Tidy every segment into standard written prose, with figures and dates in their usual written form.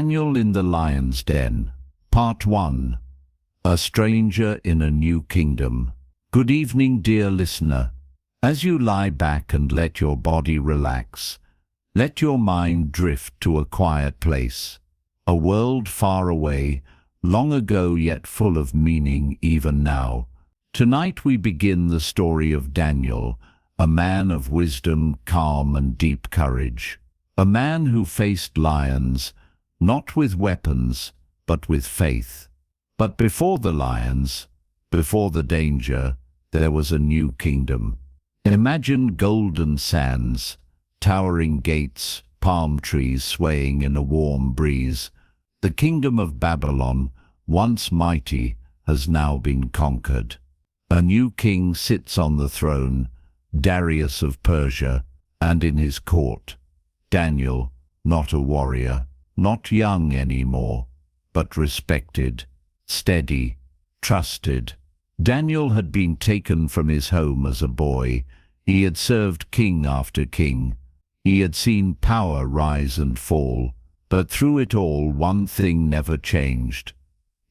Daniel in the Lion's Den, Part 1. A Stranger in a New Kingdom. Good evening, dear listener. As you lie back and let your body relax, let your mind drift to a quiet place, a world far away, long ago yet full of meaning even now. Tonight we begin the story of Daniel, a man of wisdom, calm and deep courage. A man who faced lions, not with weapons, but with faith. But before the lions, before the danger, there was a new kingdom. Imagine golden sands, towering gates, palm trees swaying in a warm breeze. The kingdom of Babylon, once mighty, has now been conquered. A new king sits on the throne, Darius of Persia, and in his court, Daniel, not a warrior, not young anymore, but respected, steady, trusted. Daniel had been taken from his home as a boy. He had served king after king. He had seen power rise and fall, but through it all one thing never changed.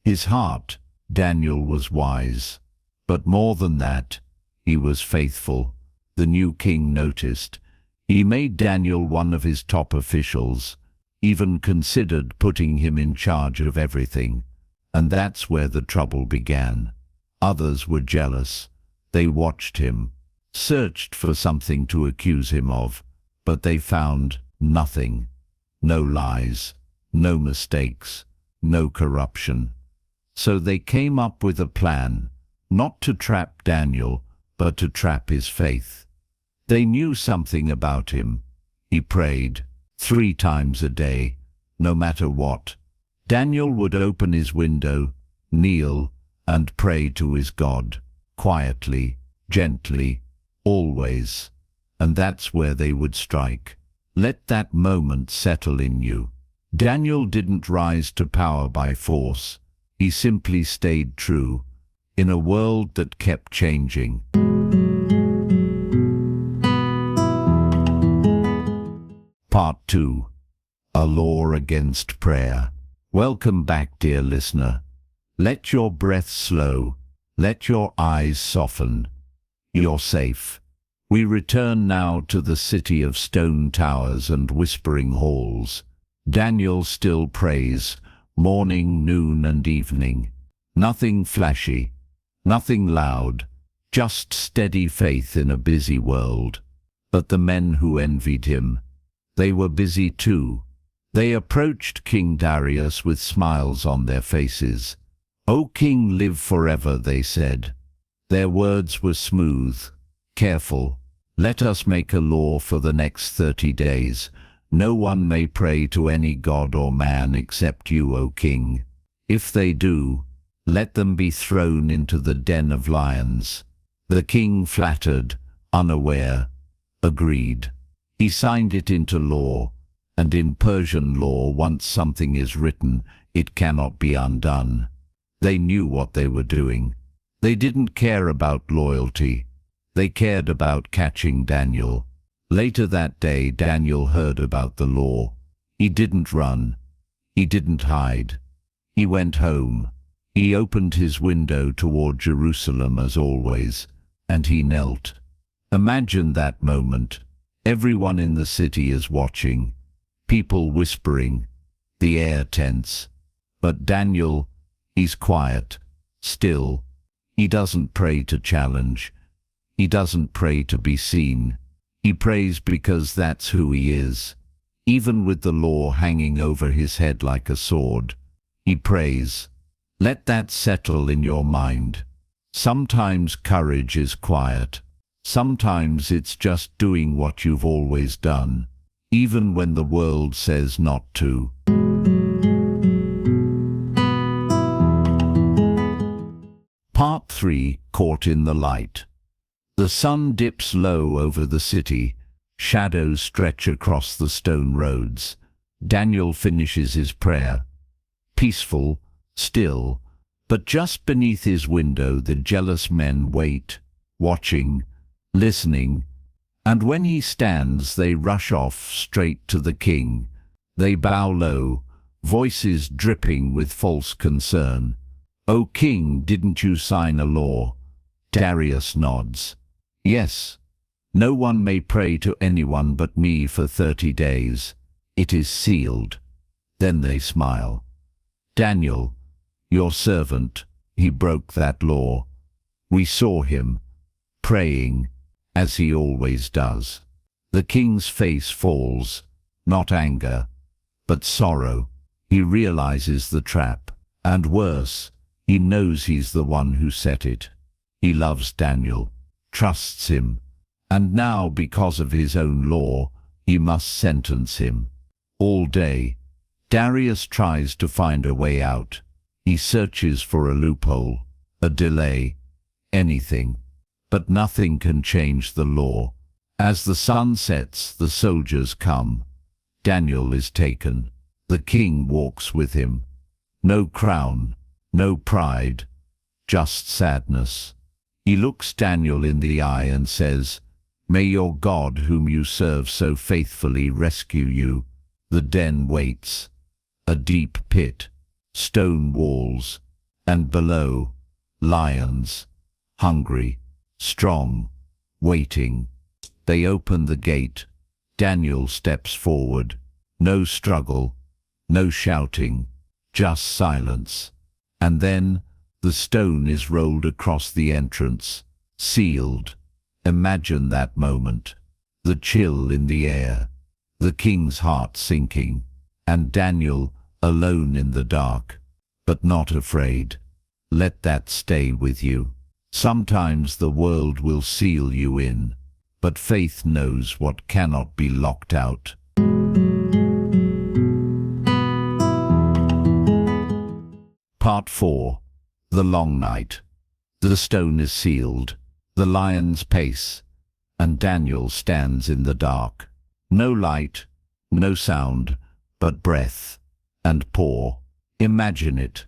His heart. Daniel was wise. But more than that, he was faithful. The new king noticed. He made Daniel one of his top officials, even considered putting him in charge of everything. And that's where the trouble began. Others were jealous. They watched him, searched for something to accuse him of, but they found nothing. No lies, no mistakes, no corruption. So they came up with a plan, not to trap Daniel, but to trap his faith. They knew something about him. He prayed 3 times a day, no matter what. Daniel would open his window, kneel, and pray to his God, quietly, gently, always. And that's where they would strike. Let that moment settle in you. Daniel didn't rise to power by force. He simply stayed true, in a world that kept changing. Part 2. A Law Against Prayer. Welcome back, dear listener. Let your breath slow. Let your eyes soften. You're safe. We return now to the city of stone towers and whispering halls. Daniel still prays, morning, noon and evening. Nothing flashy, nothing loud, just steady faith in a busy world. But the men who envied him, they were busy too. They approached King Darius with smiles on their faces. "O king, live forever," they said. Their words were smooth, careful. "Let us make a law for the next 30 days. No one may pray to any god or man except you, O king. If they do, let them be thrown into the den of lions." The king, flattered, unaware, agreed. He signed it into law, and in Persian law, once something is written, it cannot be undone. They knew what they were doing. They didn't care about loyalty. They cared about catching Daniel. Later that day, Daniel heard about the law. He didn't run. He didn't hide. He went home. He opened his window toward Jerusalem as always, and he knelt. Imagine that moment. Everyone in the city is watching. People whispering. The air tense. But Daniel, he's quiet, still. He doesn't pray to challenge. He doesn't pray to be seen. He prays because that's who he is. Even with the law hanging over his head like a sword, he prays. Let that settle in your mind. Sometimes courage is quiet. Sometimes it's just doing what you've always done, even when the world says not to. Part 3. Caught in the Light. The sun dips low over the city. Shadows stretch across the stone roads. Daniel finishes his prayer. Peaceful, still, but just beneath his window the jealous men wait, watching, listening, and when he stands they rush off straight to the king. They bow low, voices dripping with false concern. "O king, didn't you sign a law?" Darius nods. "Yes. No one may pray to anyone but me for 30 days. It is sealed." Then they smile. "Daniel, your servant, he broke that law. We saw him, praying, as he always does." The king's face falls, not anger, but sorrow. He realizes the trap, and worse, he knows he's the one who set it. He loves Daniel, trusts him, and now, because of his own law, he must sentence him. All day, Darius tries to find a way out. He searches for a loophole, a delay, anything. But nothing can change the law. As the sun sets, the soldiers come. Daniel is taken. The king walks with him. No crown, no pride, just sadness. He looks Daniel in the eye and says, "May your God, whom you serve so faithfully, rescue you." The den waits. A deep pit, stone walls, and below, lions, hungry, strong, waiting. They open the gate. Daniel steps forward. No struggle, no shouting, just silence. And then the stone is rolled across the entrance, sealed. Imagine that moment. The chill in the air, the king's heart sinking, and Daniel alone in the dark, but not afraid. Let that stay with you. Sometimes the world will seal you in, but faith knows what cannot be locked out. Part 4. The Long Night. The stone is sealed. The lions pace, and Daniel stands in the dark. No light, no sound, but breath and paw. Imagine it.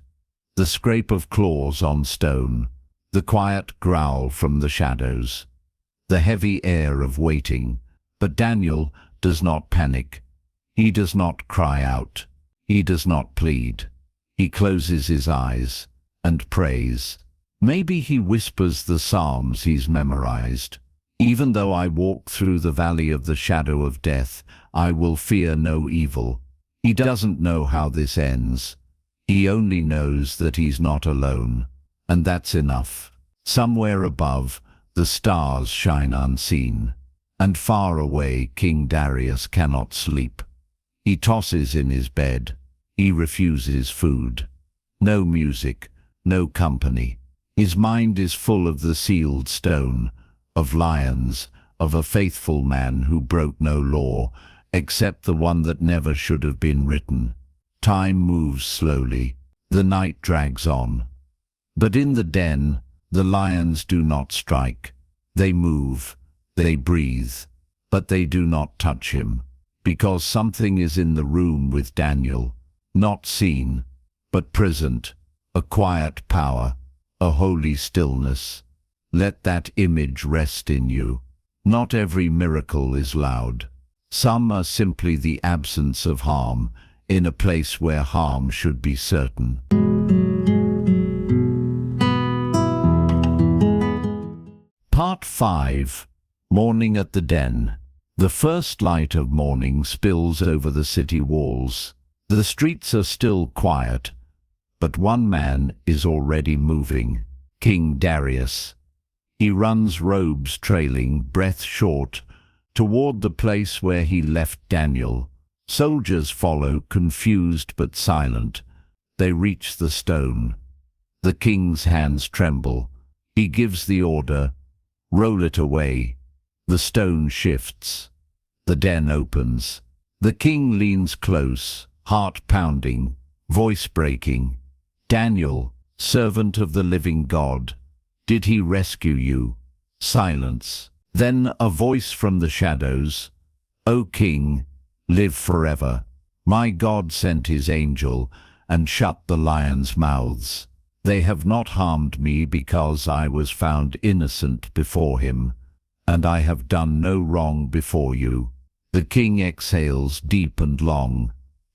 The scrape of claws on stone, the quiet growl from the shadows, the heavy air of waiting. But Daniel does not panic. He does not cry out. He does not plead. He closes his eyes and prays. Maybe he whispers the psalms he's memorized. "Even though I walk through the valley of the shadow of death, I will fear no evil." He doesn't know how this ends. He only knows that he's not alone, and that's enough. Somewhere above, the stars shine unseen, and far away King Darius cannot sleep. He tosses in his bed. He refuses food. No music, no company. His mind is full of the sealed stone, of lions, of a faithful man who broke no law, except the one that never should have been written. Time moves slowly. The night drags on. But in the den, the lions do not strike. They move, they breathe, but they do not touch him, because something is in the room with Daniel, not seen, but present, a quiet power, a holy stillness. Let that image rest in you. Not every miracle is loud. Some are simply the absence of harm in a place where harm should be certain. Part 5. Morning at the Den. The first light of morning spills over the city walls. The streets are still quiet, but one man is already moving. King Darius. He runs, robes trailing, breath short, toward the place where he left Daniel. Soldiers follow, confused but silent. They reach the stone. The king's hands tremble. He gives the order, "Roll it away." The stone shifts. The den opens. The king leans close, heart pounding, voice breaking. "Daniel, servant of the living God, did he rescue you?" Silence. Then a voice from the shadows. "O king, live forever. My God sent his angel and shut the lions' mouths. They have not harmed me because I was found innocent before him, and I have done no wrong before you." The king exhales deep and long.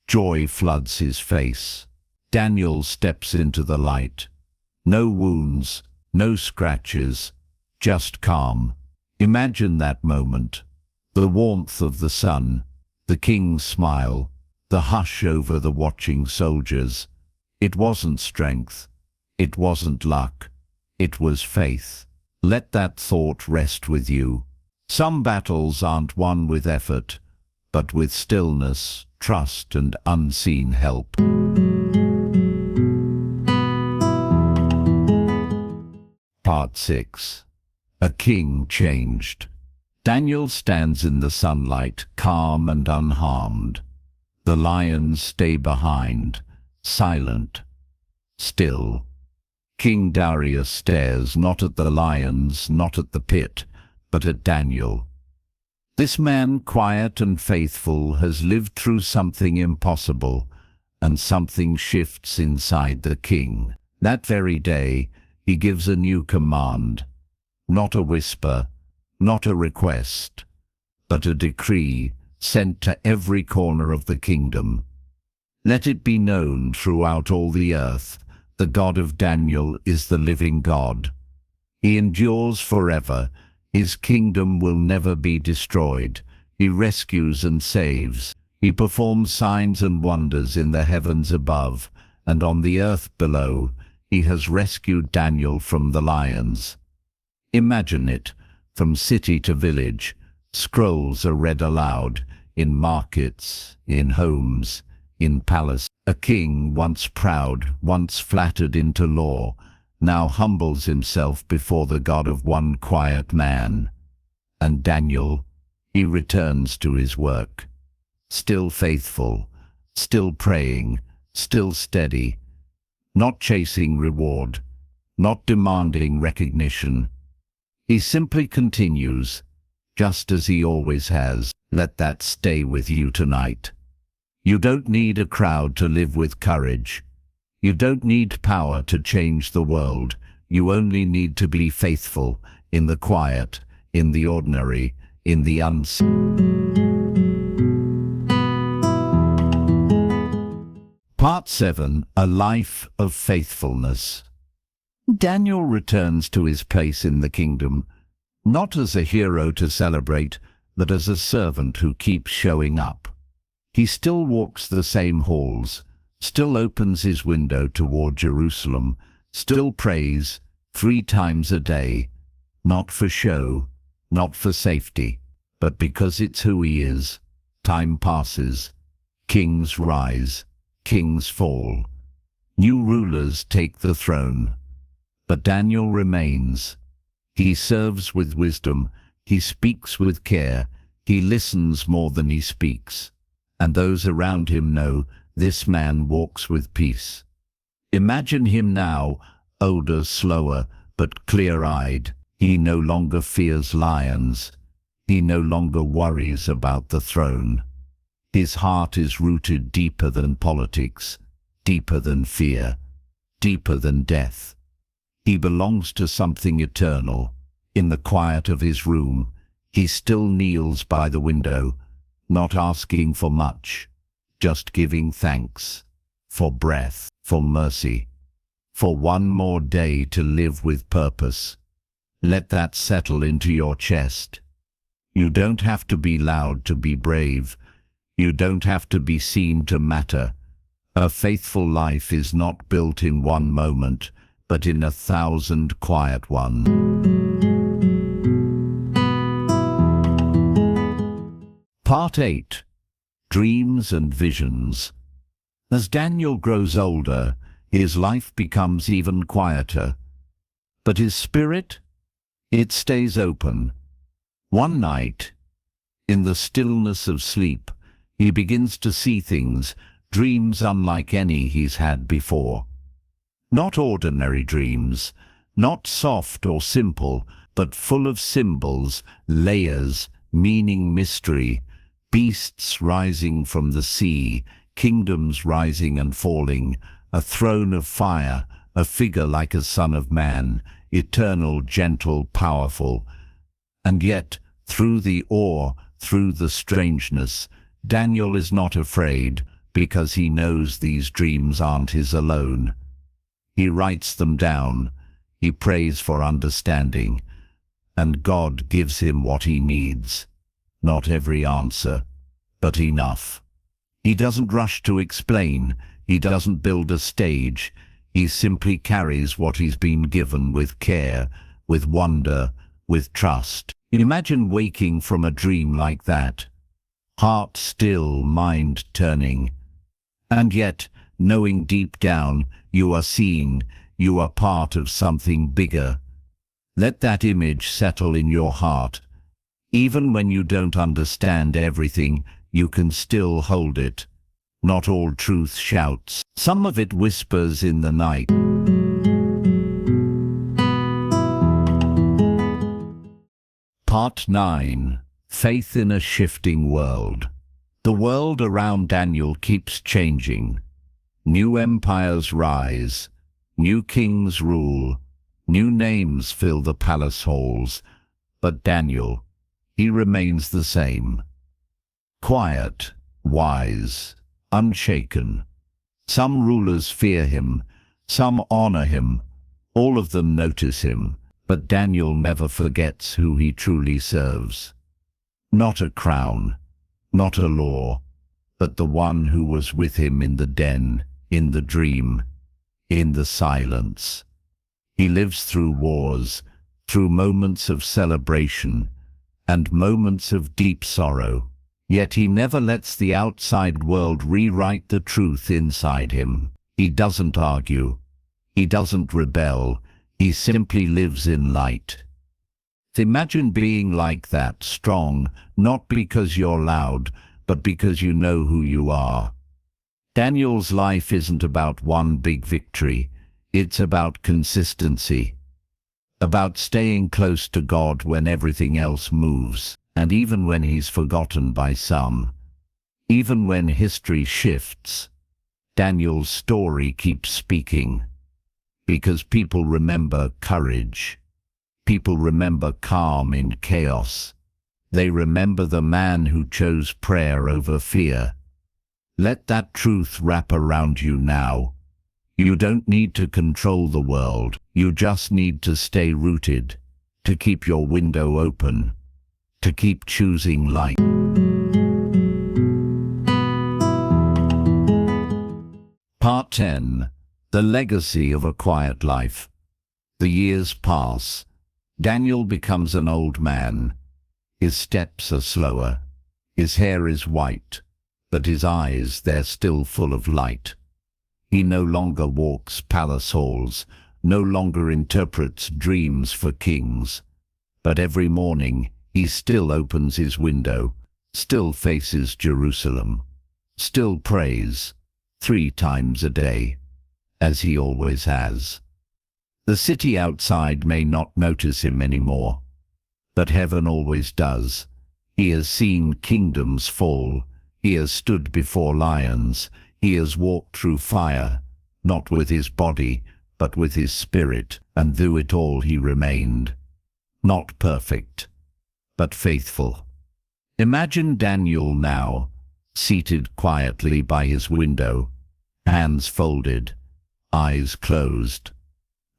Joy floods his face. Daniel steps into the light. No wounds, no scratches, just calm. Imagine that moment. The warmth of the sun, the king's smile, the hush over the watching soldiers. It wasn't strength. It wasn't luck. It was faith. Let that thought rest with you. Some battles aren't won with effort, but with stillness, trust, and unseen help. Part 6. A king changed. Daniel stands in the sunlight, calm and unharmed. The lions stay behind, silent, still. King Darius stares not at the lions, not at the pit, but at Daniel. This man, quiet and faithful, has lived through something impossible, and something shifts inside the king. That very day, he gives a new command. Not a whisper, not a request, but a decree sent to every corner of the kingdom. Let it be known throughout all the earth, the God of Daniel is the living God. He endures forever. His kingdom will never be destroyed. He rescues and saves. He performs signs and wonders in the heavens above, and on the earth below. He has rescued Daniel from the lions. Imagine it, from city to village. Scrolls are read aloud, in markets, in homes, in palace. A king, once proud, once flattered into law, now humbles himself before the God of one quiet man. And Daniel, he returns to his work. Still faithful, still praying, still steady, not chasing reward, not demanding recognition. He simply continues, just as he always has. Let that stay with you tonight. You don't need a crowd to live with courage. You don't need power to change the world. You only need to be faithful in the quiet, in the ordinary, in the unseen. Part 7. A Life of Faithfulness. Daniel returns to his place in the kingdom, not as a hero to celebrate, but as a servant who keeps showing up. He still walks the same halls, still opens his window toward Jerusalem, still prays 3 times a day, not for show, not for safety, but because it's who he is. Time passes. Kings rise. Kings fall. New rulers take the throne. But Daniel remains. He serves with wisdom. He speaks with care. He listens more than he speaks. And those around him know this man walks with peace. Imagine him now, older, slower, but clear-eyed. He no longer fears lions. He no longer worries about the throne. His heart is rooted deeper than politics, deeper than fear, deeper than death. He belongs to something eternal. In the quiet of his room, he still kneels by the window, not asking for much, just giving thanks, for breath, for mercy, for one more day to live with purpose. Let that settle into your chest. You don't have to be loud to be brave. You don't have to be seen to matter. A faithful life is not built in one moment, but in 1,000 quiet ones. Part 8. Dreams and Visions. As Daniel grows older, his life becomes even quieter. But his spirit? It stays open. One night, in the stillness of sleep, he begins to see things, dreams unlike any he's had before. Not ordinary dreams, not soft or simple, but full of symbols, layers, meaning, mystery, beasts rising from the sea, kingdoms rising and falling, a throne of fire, a figure like a son of man, eternal, gentle, powerful. And yet, through the awe, through the strangeness, Daniel is not afraid, because he knows these dreams aren't his alone. He writes them down, he prays for understanding, and God gives him what he needs. Not every answer, but enough. He doesn't rush to explain, he doesn't build a stage, he simply carries what he's been given with care, with wonder, with trust. Imagine waking from a dream like that. Heart still, mind turning. And yet, knowing deep down, you are seen, you are part of something bigger. Let that image settle in your heart. Even when you don't understand everything, you can still hold it. Not all truth shouts. Some of it whispers in the night. Part 9. Faith in a Shifting World. The world around Daniel keeps changing. New empires rise, new kings rule, new names fill the palace halls, but Daniel, he remains the same. Quiet, wise, unshaken. Some rulers fear him, some honor him, all of them notice him, but Daniel never forgets who he truly serves. Not a crown, not a law, but the one who was with him in the den, in the dream, in the silence. He lives through wars, through moments of celebration, and moments of deep sorrow. Yet he never lets the outside world rewrite the truth inside him. He doesn't argue. He doesn't rebel. He simply lives in light. Imagine being like that, strong, not because you're loud, but because you know who you are. Daniel's life isn't about one big victory. It's about consistency. About staying close to God when everything else moves, and even when he's forgotten by some. Even when history shifts, Daniel's story keeps speaking. Because people remember courage. People remember calm in chaos. They remember the man who chose prayer over fear. Let that truth wrap around you now. You don't need to control the world. You just need to stay rooted, to keep your window open, to keep choosing light. Part 10. The Legacy of a Quiet Life. The years pass. Daniel becomes an old man. His steps are slower. His hair is white, but his eyes, they're still full of light. He no longer walks palace halls, no longer interprets dreams for kings. But every morning, he still opens his window, still faces Jerusalem, still prays, 3 times a day, as he always has. The city outside may not notice him anymore, but heaven always does. He has seen kingdoms fall. He has stood before lions. He has walked through fire, not with his body, but with his spirit, and through it all he remained. Not perfect, but faithful. Imagine Daniel now, seated quietly by his window, hands folded, eyes closed.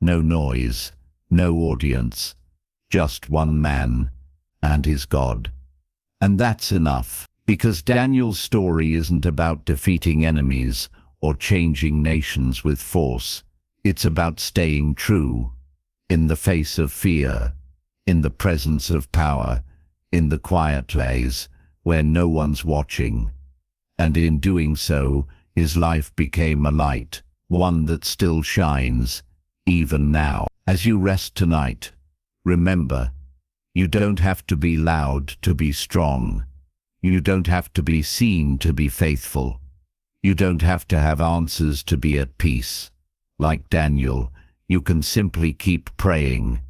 No noise, no audience, just one man and his God. And that's enough, because Daniel's story isn't about defeating enemies or changing nations with force. It's about staying true, in the face of fear, in the presence of power, in the quiet place where no one's watching. And in doing so, his life became a light, one that still shines, even now. As you rest tonight, remember, you don't have to be loud to be strong. You don't have to be seen to be faithful. You don't have to have answers to be at peace. Like Daniel, you can simply keep praying,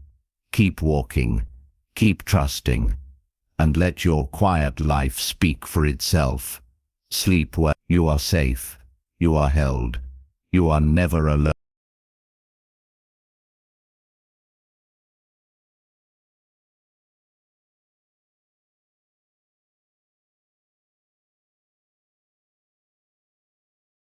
keep walking, keep trusting, and let your quiet life speak for itself. Sleep well. You are safe. You are held. You are never alone.